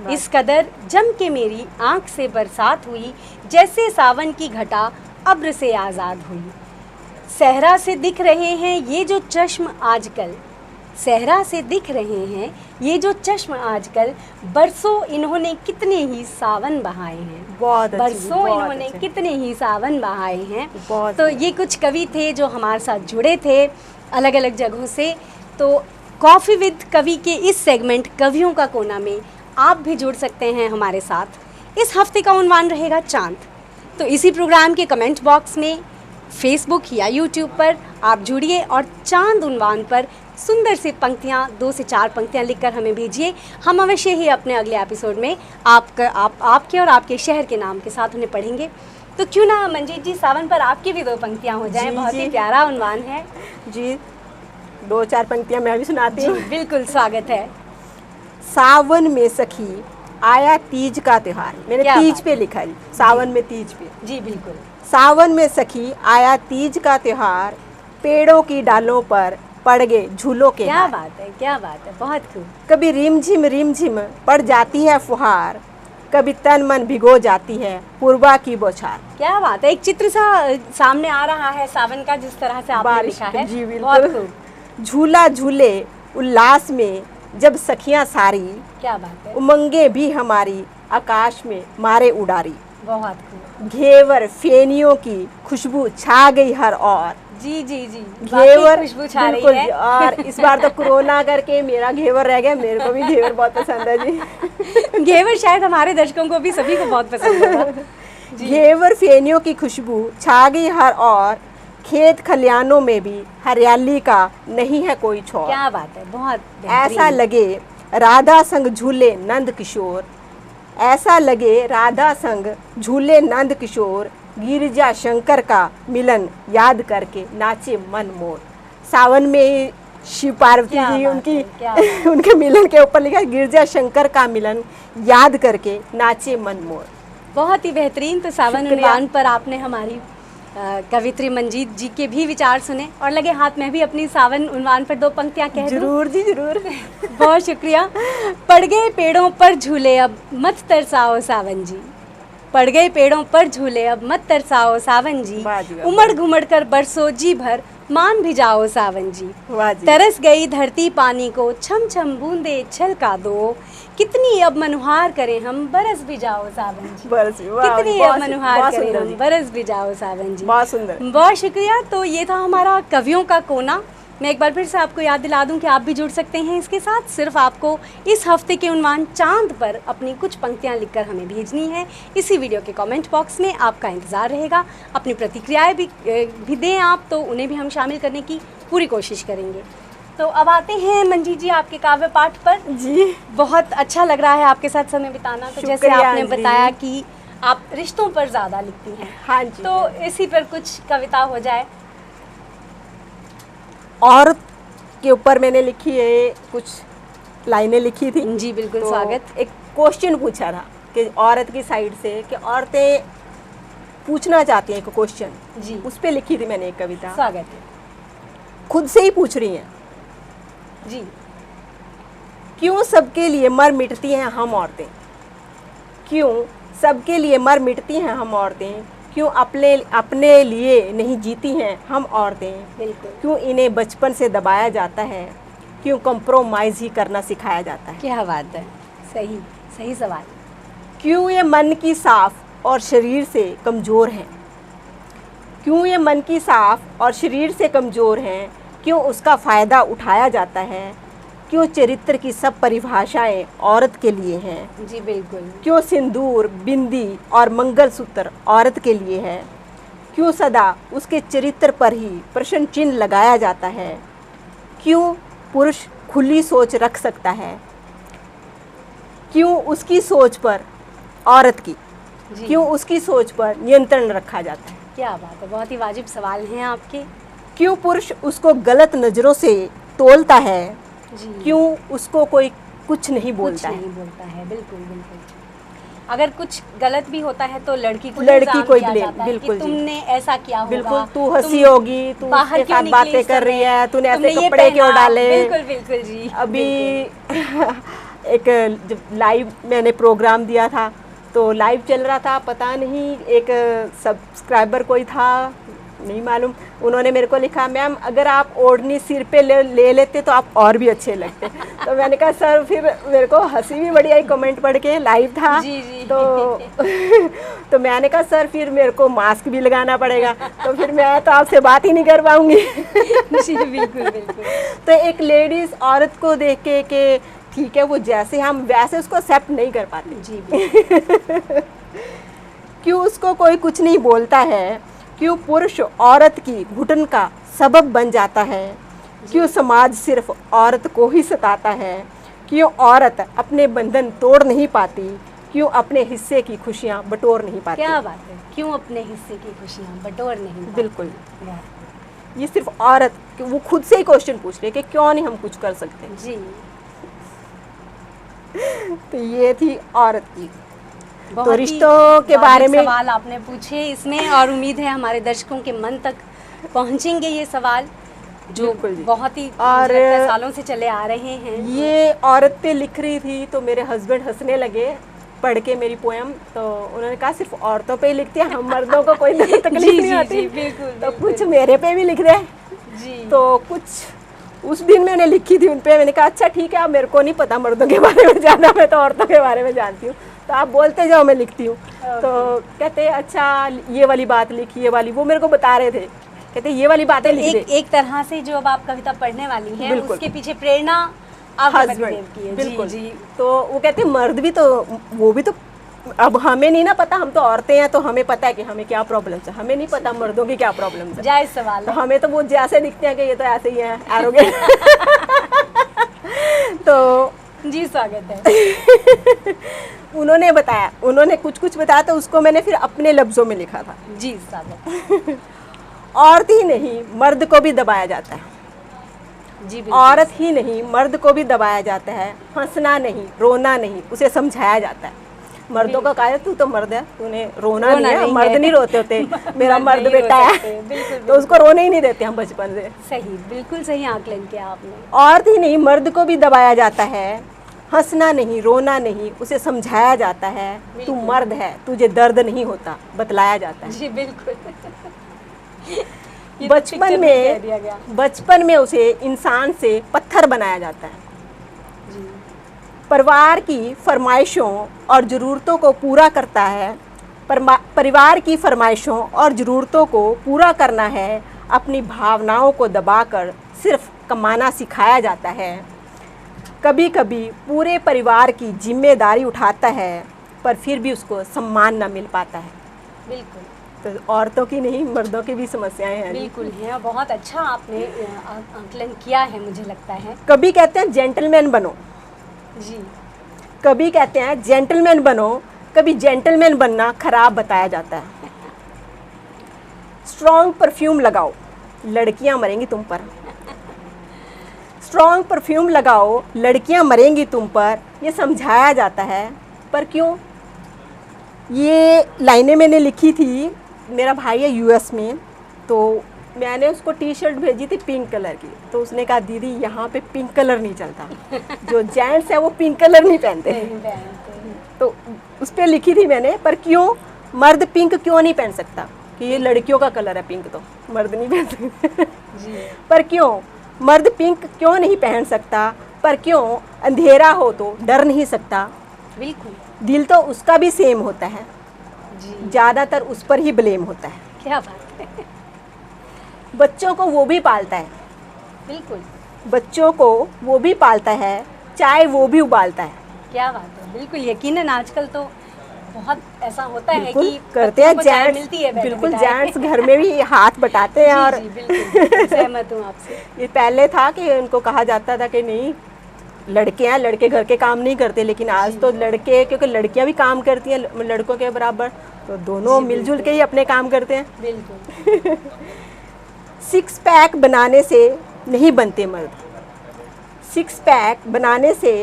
इस कदर जम के मेरी आँख से बरसात हुई, जैसे सावन की घटा अब्र से आज़ाद हुई। सहरा से दिख रहे हैं ये जो चश्म आजकल, सहरा से दिख रहे हैं ये जो चश्म आजकल, बरसों इन्होंने कितने ही सावन बहाए हैं, बरसों इन्होंने कितने ही सावन बहाए हैं। तो ये कुछ कवि थे जो हमारे साथ जुड़े थे अलग अलग जगहों से। तो कॉफ़ी विद कवि के इस सेगमेंट कवियों का कोना में आप भी जुड़ सकते हैं हमारे साथ। इस हफ्ते का उन्वान रहेगा चांद। तो इसी प्रोग्राम के कमेंट बॉक्स में फेसबुक या यूट्यूब पर आप जुड़िए और चांद उन्वान पर सुंदर सी पंक्तियाँ 2 से 4 पंक्तियाँ लिखकर हमें भेजिए। हम अवश्य ही अपने अगले एपिसोड में आपके और आपके शहर के नाम के साथ उन्हें पढ़ेंगे। तो क्यों ना मंजीत जी सावन पर आपकी भी 2 पंक्तियाँ हो जाएं। बहुत ही प्यारा उन्वान है जी। 2-4 पंक्तियाँ मैं भी सुनाती हूँ। बिल्कुल, स्वागत है। सावन में सखी आया तीज का त्योहार। मैंने तीज पे लिखा है, सावन में तीज पे। जी बिल्कुल। सावन में सखी आया तीज का त्योहार, पेड़ों की डालों पर पड़ गए झूलों के क्या हार। बात है, क्या बात है, बहुत खूब। कभी रिमझिम पड़ जाती है फुहार, कभी तन मन भिगो जाती है पूर्वा की बौछार। क्या बात है, एक चित्र सा सामने आ रहा है सावन का, जिस तरह से आपने लिखा है। जी बहुत बिल्कुल। खूब। झूला झूले उल्लास में जब सखियां सारी, क्या बात है, उमंगे भी हमारी आकाश में मारे उड़ारी। बहुत खूब। घेवर फेनियों की खुशबू छा गई हर और। जी जी जी, घेवर खुशबू छा रही बिल्कुल है। जी। और इस बार तो कोरोना करके मेरा घेवर रह गया। मेरे को भी घेवर बहुत पसंद है जी। घेवर शायद हमारे दर्शकों को भी, सभी को बहुत पसंद है। घेवर फेनियों की खुशबू छा गई हर और, खेत खलियानों में भी हरियाली का नहीं है कोई छोर। क्या बात है, बहुत ऐसा लगे राधा संग झूले नंद किशोर, ऐसा लगे राधा संग झूले नंद किशोर, गिरिजा शंकर का मिलन याद करके नाचे मन मोर। सावन में शिव पार्वती जी उनके मिलन के ऊपर लिखा है, गिरिजा शंकर का मिलन याद करके नाचे मन मोर। बहुत ही बेहतरीन। तो सावन उन्वान पर आपने हमारी कवित्री मंजीत जी के भी विचार सुने और लगे हाथ में भी अपनी सावन उन्वान पर 2 पंक्तियां कह दूं। जरूर जी जरूर। बहुत शुक्रिया। पड़ गए पेड़ों पर झूले अब मत तरसाओ सावन जी, पड़ गए पेड़ों पर झूले अब मत तरसाओ सावन जी, उमड़ घुमड़ कर बरसो जी भर मान भी जाओ सावन जी। तरस गई धरती पानी को छम छम बूंदे छलका दो, कितनी अब मनुहार करें हम बरस भी जाओ सावन जी, कितनी अब मनुहार करें हम बरस भी जाओ सावन जी। बहुत सुंदर, बहुत शुक्रिया। तो ये था हमारा कवियों का कोना। मैं एक बार फिर से आपको याद दिला दूं कि आप भी जुड़ सकते हैं इसके साथ। सिर्फ आपको इस हफ्ते के उन्वान चांद पर अपनी कुछ पंक्तियां लिखकर हमें भेजनी है। इसी वीडियो के कमेंट बॉक्स में आपका इंतज़ार रहेगा। अपनी प्रतिक्रियाएं भी दें आप, तो उन्हें भी हम शामिल करने की पूरी कोशिश करेंगे। तो अब आते हैं मंजीत जी आपके काव्य पाठ पर। जी बहुत अच्छा लग रहा है आपके साथ समय बिताना। तो जैसे आपने बताया कि आप रिश्तों पर ज़्यादा लिखती हैं। हाँ जी। तो इसी पर कुछ कविता हो जाए। औरत के ऊपर मैंने लिखी है, कुछ लाइनें लिखी थी। जी बिल्कुल, तो स्वागत। एक क्वेश्चन पूछा था कि औरत की साइड से कि औरतें पूछना चाहती हैं एक क्वेश्चन, जी उस पे लिखी थी मैंने एक कविता। स्वागत है। खुद से ही पूछ रही हैं, जी क्यों सबके लिए मर मिटती हैं हम औरतें, क्यों सबके लिए मर मिटती हैं हम औरतें, क्यों अपने लिए नहीं जीती हैं हम औरतें, बिल्कुल। क्यों इन्हें बचपन से दबाया जाता है, क्यों कंप्रोमाइज़ ही करना सिखाया जाता है। क्या बात है, सही सही सवाल। क्यों ये मन की साफ और शरीर से कमज़ोर हैं, क्यों ये मन की साफ और शरीर से कमज़ोर हैं, क्यों उसका फ़ायदा उठाया जाता है, क्यों चरित्र की सब परिभाषाएं औरत के लिए हैं। जी बिल्कुल। क्यों सिंदूर, बिंदी और मंगलसूत्र औरत के लिए है, क्यों सदा उसके चरित्र पर ही प्रश्न चिन्ह लगाया जाता है, क्यों पुरुष खुली सोच रख सकता है, क्यों उसकी सोच पर औरत की, क्यों उसकी सोच पर नियंत्रण रखा जाता है। क्या बात है, बहुत ही वाजिब सवाल हैं आपके। क्यों पुरुष उसको गलत नज़रों से तोलता है, जी। क्यों उसको कोई कुछ नहीं बोलता है। नहीं बोलता है, बिल्कुल बिल्कुल। अगर कुछ गलत भी होता है तो लड़की को ब्लेम, बिल्कुल कि तुमने ऐसा किया होगा, बिल्कुल तू हंसी होगी, तू उसके साथ बातें कर रही है, तूने ऐसे कपड़े क्यों डाले। बिल्कुल बिल्कुल जी। अभी एक जब लाइव मैंने प्रोग्राम दिया था तो लाइव चल रहा था, पता नहीं एक सब्सक्राइबर कोई था, नहीं मालूम, उन्होंने मेरे को लिखा, मैम अगर आप ओढ़नी सिर पे ले लेते तो आप और भी अच्छे लगते। तो मैंने कहा सर, फिर मेरे को हंसी भी बड़ी आई कमेंट पढ़ के, लाइव था। जी जी। तो मैंने कहा सर फिर मेरे को मास्क भी लगाना पड़ेगा, तो फिर मैं तो आपसे बात ही नहीं कर पाऊंगी। जी बिल्कुल बिल्कुल। तो एक लेडीज़ औरत को देख के कि ठीक है वो जैसे हम वैसे उसको एक्सेप्ट नहीं कर पाते। जी क्यों उसको कोई कुछ नहीं बोलता है, क्यों पुरुष औरत की घुटन का सबब बन जाता है, क्यों समाज सिर्फ औरत को ही सताता है, क्यों औरत अपने बंधन तोड़ नहीं पाती, क्यों अपने हिस्से की खुशियाँ बटोर नहीं पाती। क्या बात है, क्यों अपने हिस्से की खुशियाँ बटोर नहीं पाती। बिल्कुल, ये सिर्फ औरत, वो खुद से ही क्वेश्चन पूछ रही है कि क्यों नहीं हम कुछ कर सकते। जी, तो ये थी औरत की। बहुत तो ही रिश्तों के बारे वाजिब में सवाल आपने पूछे इसमें, और उम्मीद है हमारे दर्शकों के मन तक पहुंचेंगे ये सवाल जो बिल्कुल जी। बहुत ही और मुझे लगता है सालों से चले आ रहे हैं। ये औरत पे लिख रही थी तो मेरे हस्बैंड हंसने लगे पढ़ के मेरी पोएम। तो उन्होंने कहा सिर्फ औरतों पे ही लिखती है, हम मर्दों को कोई तकलीफ नहीं आती। बिल्कुल, तो कुछ मेरे पे भी लिख दे। जी, तो कुछ उस दिन मैंने लिखी थी उन पे। मैंने कहा अच्छा ठीक है, अब मेरे को नहीं पता मर्दों के बारे में ज़्यादा, मैं तो औरतों के बारे में जानती हूँ, तो आप बोलते जाओ मैं लिखती हूँ। तो कहते अच्छा ये वाली बात लिखी, ये वाली, वो मेरे को बता रहे थे, कहते ये वाली बातें लिख दे। एक तरह से जो अब आप कविता पढ़ने वाली हैं बिल्कुल। उसके पीछे प्रेरणा आपके हस्बैंड पतिदेव की है। बिल्कुल जी, जी। तो वो कहते मर्द भी तो, वो भी तो, अब हमें नहीं ना पता, हम तो औरतें हैं तो हमें पता है कि हमें क्या प्रॉब्लम्स है, हमें नहीं पता मर्दों की क्या प्रॉब्लम्स है। जायज सवाल तो है। हमें तो वो जैसे दिखते हैं कि ये तो ऐसे ही है एरोगेंट। तो जी, स्वागत है। उन्होंने बताया, उन्होंने कुछ कुछ बताया, तो उसको मैंने फिर अपने लफ्जों में लिखा था। जी, स्वागत। औरत ही नहीं मर्द को भी दबाया जाता है, जी, बिल्कुल। औरत ही नहीं मर्द को भी दबाया जाता है, हंसना नहीं रोना नहीं उसे समझाया जाता है। मर्दों का कहा तू तो मर्द है, तूने रोना नहीं है, मर्द नहीं रोते होते, मेरा मर्द नहीं बेटा रो है। सकते, बिल्कुल, तो उसको रोने ही नहीं देते हम बचपन से। सही, बिल्कुल सही आकलन किया आपने। औरत ही नहीं मर्द को भी दबाया जाता है, हंसना नहीं रोना नहीं उसे समझाया जाता है, तू मर्द है तुझे दर्द नहीं होता बतलाया जाता है। जी, बिल्कुल। ये तो बचपन पिक्चर में कह दिया गया। में बचपन में उसे इंसान से पत्थर बनाया जाता है। जी, परिवार की फरमाइशों और ज़रूरतों को पूरा करता है, परिवार की फरमाइशों और ज़रूरतों को पूरा करना है, अपनी भावनाओं को दबाकर सिर्फ कमाना सिखाया जाता है। कभी कभी पूरे परिवार की जिम्मेदारी उठाता है पर फिर भी उसको सम्मान न मिल पाता है। बिल्कुल, तो औरतों की नहीं मर्दों की भी समस्याएं हैं। बिल्कुल है। बहुत अच्छा आपने आकलन किया है, मुझे लगता है। कभी कहते हैं जेंटलमैन बनो, जी, कभी कहते हैं जेंटलमैन बनो, कभी जेंटलमैन बनना खराब बताया जाता है। स्ट्रॉन्ग परफ्यूम लगाओ लड़कियां मरेंगी तुम पर, स्ट्रॉन्ग परफ्यूम लगाओ लड़कियां मरेंगी तुम पर, ये समझाया जाता है। पर क्यों? ये लाइनें मैंने लिखी थी, मेरा भाई है यूएस में, तो मैंने उसको टी शर्ट भेजी थी पिंक कलर की, तो उसने कहा दीदी यहाँ पे पिंक कलर नहीं चलता, जो जेंट्स है वो पिंक कलर नहीं पहनते। तो उस पर लिखी थी मैंने, पर क्यों मर्द पिंक क्यों नहीं पहन सकता, कि ये लड़कियों का कलर है पिंक, तो मर्द नहीं पहन सकते। जी, पर क्यों मर्द पिंक क्यों नहीं पहन सकता, पर क्यों अंधेरा हो तो डर नहीं सकता, बिल्कुल। दिल तो उसका भी सेम होता है, जी, ज़्यादातर उस पर ही ब्लेम होता है। क्या बात है। बच्चों को वो भी पालता है, बिल्कुल, बच्चों को वो भी पालता है, चाय वो भी उबालता है। क्या बात है। बिल्कुल, यकीनन आजकल तो बहुत ऐसा होता है बिल्कुल कि करते हैं बच्चों को चाय मिलती है जेंट्स, बैठे बिल्कुल बिठाए। जेंट्स घर में भी हाथ बटाते हैं। और जी, बिल्कुल सहमत हूँ आपसे। ये पहले था कि उनको कहा जाता था कि नहीं लड़के हैं, लड़के घर के काम नहीं करते, लेकिन आज तो लड़के, क्योंकि लड़कियां भी काम करती हैं लड़कों के बराबर, तो दोनों मिलजुल के ही अपने काम करते हैं। बिल्कुल, सिक्स पैक बनाने से नहीं बनते मर्द, सिक्स पैक बनाने से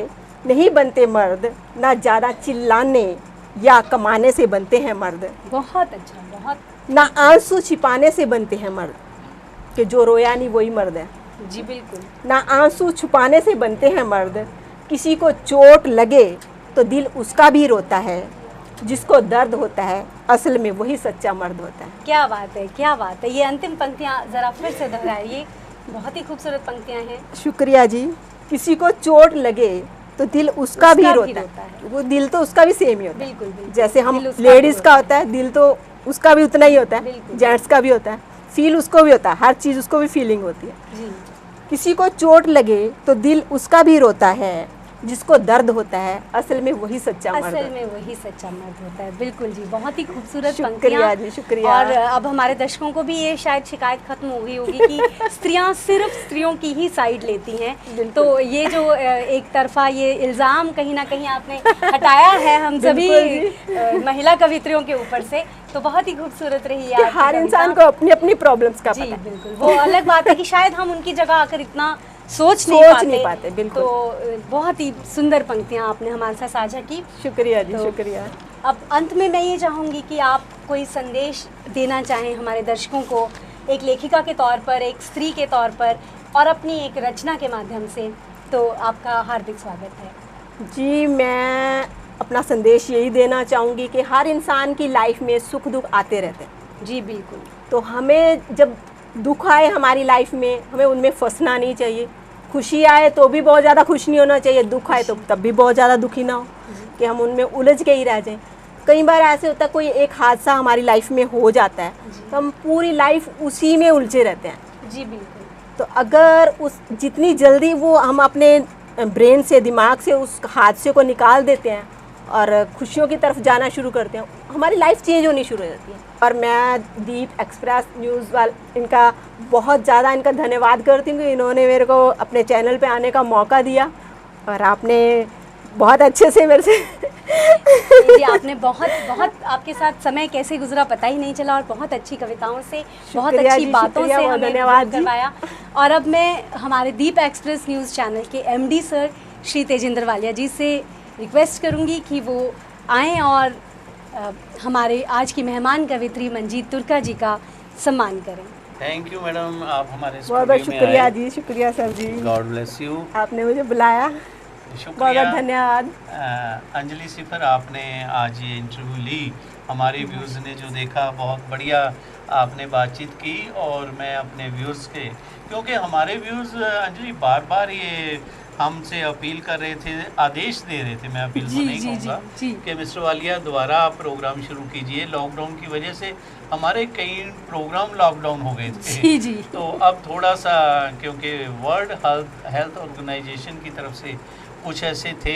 नहीं बनते मर्द, ना ज़्यादा चिल्लाने या कमाने से बनते हैं मर्द, बहुत अच्छा, बहुत। ना आंसू छिपाने से बनते हैं मर्द, कि जो रोया नहीं वही मर्द है। जी, बिल्कुल, ना आंसू छुपाने से बनते हैं मर्द, किसी को चोट लगे तो दिल उसका भी रोता है, जिसको दर्द होता है असल में वही सच्चा मर्द होता है। क्या बात है, क्या बात है। ये अंतिम पंक्तियाँ ज़रा फिर से दोहराइए, बहुत ही खूबसूरत पंक्तियाँ हैं। शुक्रिया जी। किसी को चोट लगे तो दिल उसका भी रोता है, वो दिल तो उसका भी सेम ही होता है। बिल्कुल, बिल्कुल। जैसे हम दिल उसका भी लेडीज़ का रोता होता है, दिल तो उसका भी उतना ही होता है, बिल्कुल। जेंट्स का भी होता है, फील उसको भी होता है, हर चीज़ उसको भी फीलिंग होती है। जी, किसी को चोट लगे तो दिल उसका भी रोता है, जिसको दर्द होता है असल में वही सच्चा मर्द असल में वही सच्चा मर्द होता है। बिल्कुल जी, बहुत ही खूबसूरत शुक्रिया पंक्तियां जी, शुक्रिया। और अब हमारे दर्शकों को भी ये शायद शिकायत खत्म हो गई होगी कि स्त्रियां सिर्फ स्त्रियों की ही साइड लेती हैं। तो ये जो एक तरफा ये इल्ज़ाम कहीं ना कहीं आपने हटाया है हम सभी महिला कवित्रियों के ऊपर से, तो बहुत ही खूबसूरत रही है। हर इंसान को अपनी अपनी प्रॉब्लम्स का जी पता है। बिल्कुल, वो अलग बात है कि शायद हम उनकी जगह आकर इतना सोच नहीं पाते। बिल्कुल। तो बहुत ही सुंदर पंक्तियां आपने हमारे साथ साझा की। शुक्रिया जी, तो शुक्रिया। अब अंत में मैं ये चाहूँगी कि आप कोई संदेश देना चाहें हमारे दर्शकों को, एक लेखिका के तौर पर, एक स्त्री के तौर पर और अपनी एक रचना के माध्यम से, तो आपका हार्दिक स्वागत है। जी, मैं अपना संदेश यही देना चाहूँगी कि हर इंसान की लाइफ में सुख दुख आते रहते हैं। जी बिल्कुल। तो हमें जब दुख आए हमारी लाइफ में, हमें उनमें फंसना नहीं चाहिए। खुशी आए तो भी बहुत ज़्यादा खुश नहीं होना चाहिए, दुख आए तो तब भी बहुत ज़्यादा दुखी ना हो कि हम उनमें उलझ के ही रह जाएं। कई बार ऐसे होता है कोई एक हादसा हमारी लाइफ में हो जाता है तो हम पूरी लाइफ उसी में उलझे रहते हैं। जी बिल्कुल। तो अगर उस जितनी जल्दी वो हम अपने ब्रेन से, दिमाग से उस हादसे को निकाल देते हैं और खुशियों की तरफ जाना शुरू करते हैं, हमारी लाइफ चेंज होनी शुरू हो जाती है। और मैं दीप एक्सप्रेस न्यूज़ वाले इनका बहुत ज़्यादा इनका धन्यवाद करती हूँ कि इन्होंने मेरे को अपने चैनल पे आने का मौका दिया और आपने बहुत अच्छे से मेरे से जी, आपने बहुत आपके साथ समय कैसे गुजरा पता ही नहीं चला और बहुत अच्छी कविताओं से, बहुत अच्छी बातों से हमें धन्यवाद करवाया। और अब मैं हमारे दीप एक्सप्रेस न्यूज़ चैनल के MD सर श्री तेजिंदर वालिया जी से रिक्वेस्ट करूंगी कि वो आएँ और हमारे आज की मेहमान कवित्री मंजीत तुर्का जी का सम्मान करें। थैंक यू मैडम, आप हमारे बहुत बहुत शुक्रिया जी, शुक्रिया सर जी, गॉड ब्लेस यू। आपने मुझे बुलाया, शुक्रिया। बहुत धन्यवाद। अंजलि सिफर, आपने आज ये इंटरव्यू ली, हमारे व्यूज़ ने जो देखा बहुत बढ़िया आपने बातचीत की। और मैं अपने व्यूअर्स के, क्योंकि हमारे व्यूअर्स अंजलि बार बार ये हमसे अपील कर रहे थे, आदेश दे रहे थे, मैं अपील तो नहीं कहूँगा, कि मिस्टर वालिया दोबारा आप प्रोग्राम शुरू कीजिए। लॉकडाउन की वजह से हमारे कई प्रोग्राम लॉकडाउन हो गए थे। जी। तो अब थोड़ा सा, क्योंकि वर्ल्ड हेल्थ ऑर्गेनाइजेशन की तरफ से कुछ ऐसे थे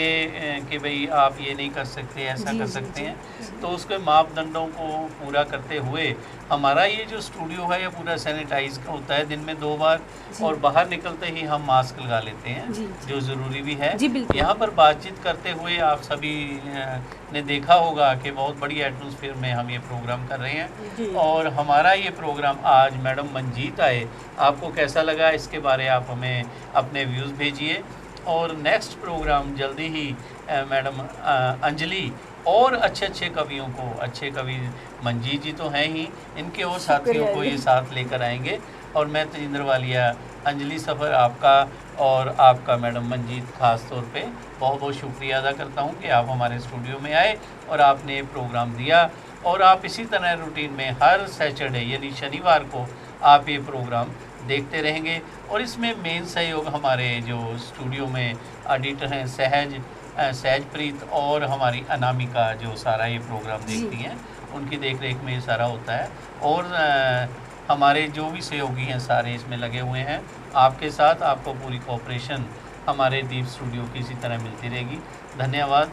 कि भाई आप ये नहीं कर सकते, ऐसा कर सकते हैं, तो उसके मापदंडों को पूरा करते हुए हमारा ये जो स्टूडियो है ये पूरा सैनिटाइज का होता है दिन में 2 बार, और बाहर निकलते ही हम मास्क लगा लेते हैं, जो ज़रूरी भी है। यहाँ पर बातचीत करते हुए आप सभी ने देखा होगा कि बहुत बड़ी एटमॉस्फेयर में हम ये प्रोग्राम कर रहे हैं। और हमारा ये प्रोग्राम आज मैडम मंजीत आए, आपको कैसा लगा इसके बारे आप हमें अपने व्यूज़ भेजिए। और नेक्स्ट प्रोग्राम जल्दी ही मैडम अंजलि और अच्छे अच्छे कवियों को, अच्छे कवि मंजीत जी तो हैं ही, इनके और साथियों को ये साथ लेकर आएंगे। और मैं तेजिंदर वालिया, अंजलि सफ़र आपका और आपका मैडम मंजीत ख़ास तौर पे बहुत बहुत शुक्रिया अदा करता हूँ कि आप हमारे स्टूडियो में आए और आपने प्रोग्राम दिया। और आप इसी तरह रूटीन में हर सैटरडे यानी शनिवार को आप ये प्रोग्राम देखते रहेंगे। और इसमें मेन सहयोग हमारे जो स्टूडियो में एडिटर हैं सहजप्रीत और हमारी अनामिका, जो सारा ये प्रोग्राम देखती हैं, उनकी देख रेख में ये सारा होता है। और हमारे जो भी सहयोगी हैं सारे इसमें लगे हुए हैं। आपके साथ आपको पूरी कोऑपरेशन हमारे दीप स्टूडियो की इसी तरह मिलती रहेगी। धन्यवाद।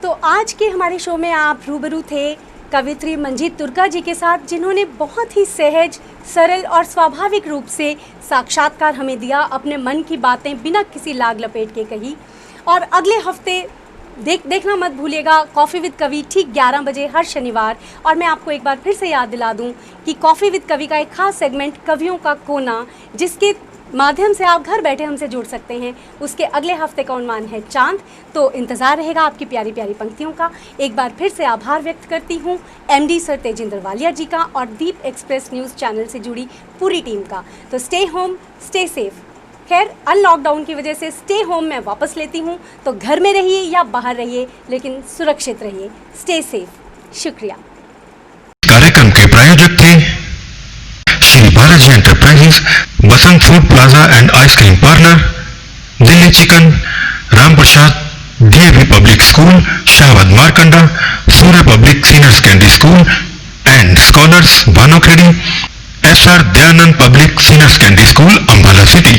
तो आज के हमारे शो में आप रूबरू थे कवित्री मंजीत तुर्का जी के साथ, जिन्होंने बहुत ही सहज, सरल और स्वाभाविक रूप से साक्षात्कार हमें दिया, अपने मन की बातें बिना किसी लाग लपेट के कही। और अगले हफ्ते देखना मत भूलिएगा कॉफ़ी विद कवि, ठीक 11 बजे हर शनिवार। और मैं आपको एक बार फिर से याद दिला दूं कि कॉफ़ी विद कवि का एक खास सेगमेंट कवियों का कोना, जिसके माध्यम से आप घर बैठे हमसे जुड़ सकते हैं, उसके अगले हफ्ते का उन्वान है चांद। तो इंतज़ार रहेगा आपकी प्यारी प्यारी पंक्तियों का। एक बार फिर से आभार व्यक्त करती हूँ MD सर तेजिंदर वालिया जी का और दीप एक्सप्रेस न्यूज़ चैनल से जुड़ी पूरी टीम का। तो स्टे होम, स्टे सेफ। खैर, अनलॉकडाउन की वजह से स्टे होम मैं वापस लेती हूँ, तो घर में रहिए या बाहर रहिए, लेकिन सुरक्षित रहिए। Stay safe. शुक्रिया। कार्यक्रम के प्रायोजक थे Shri Balaji enterprises, Basant food plaza and ice cream parlour, Delhi chicken, Ram Prasad DAV public school, Shahabad Markanda, Surya public senior secondary school and scholars, Bhanukhedi, SR Dayanand public senior secondary school, Ambala city.